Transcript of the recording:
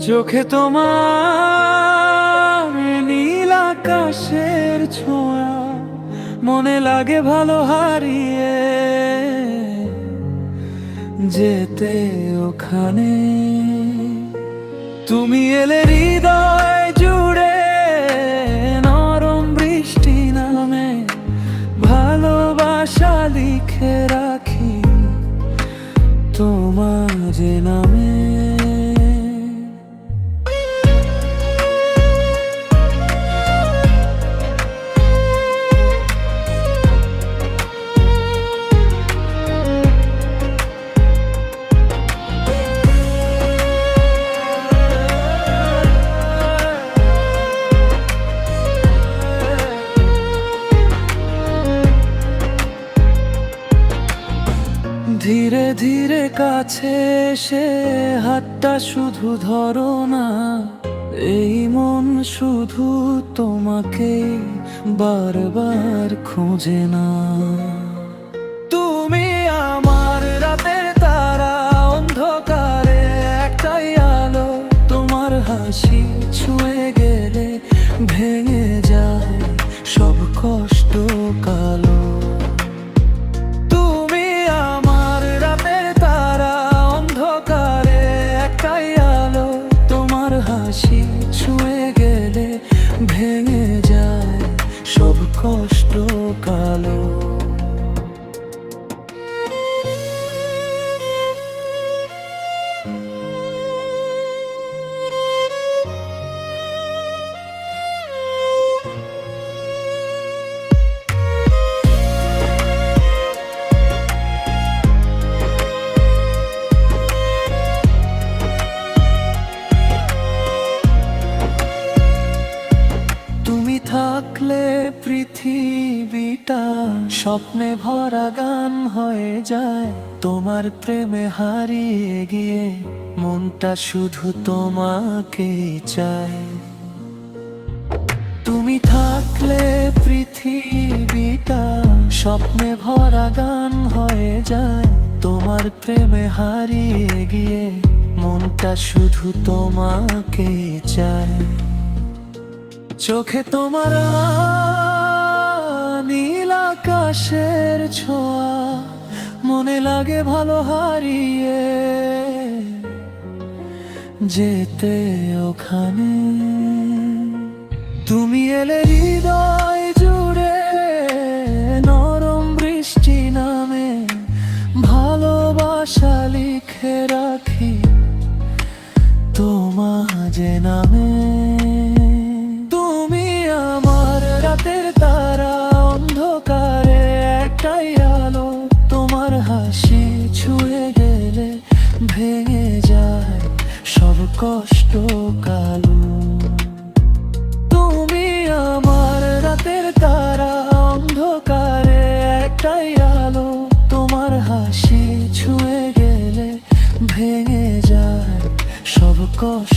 চোখে তোমার নীল আকাশের ছোঁয়া, মনে লাগে ভালো হারিয়ে যেতে ওখানে। তুমি এলে হৃদয় জুড়ে নরম বৃষ্টি নামে, ভালোবাসা লিখে রাখি তোমার যে নামে। ধীরে ধীরে কাছে এসে হাতটা শুধু ধরো না, এই মন শুধু তোমাকে বারবার খোঁজে না। তুমি আমার রাতের তারা, অন্ধকারে একটাই আলো, তোমার হাসি ছুঁয়ে গেলে ভেঙে যায় সব কষ্ট কালো। হাসি ছুঁয়ে গেলে ভেঙে যায় সব কষ্ট কালো। থাকলে পৃথিবীটা স্বপ্নে ভরা গান হয়ে যায়, তোমার প্রেমে হারিয়ে গিয়ে মনটা শুধু তোমাকেই চায়। তুমি থাকলে পৃথিবীটা স্বপ্নে ভরা গান হয়ে যায়, তোমার প্রেমে হারিয়ে গিয়ে মনটা শুধু তোমাকেই চায়। চোখে তোমার নীল আকাশের ছোঁয়া, মনে লাগে ভালো হারিয়ে যেতে ওখানে। তুমি এলে হৃদয় জুড়ে নরম বৃষ্টি নামে, ভালোবাসা লিখে রাখি তোমার যে নামে। রাতের তারা, অন্ধকারে একটাই আলো, তোমার হাসি ছুঁয়ে গেলে ভেঙে যায় সব কষ্ট কালো। তুমি আমার রাতের তারা, অন্ধকারে একটাই আলো, তোমার হাসি ছুঁয়ে গেলে ভেঙে যায় সব কষ্ট।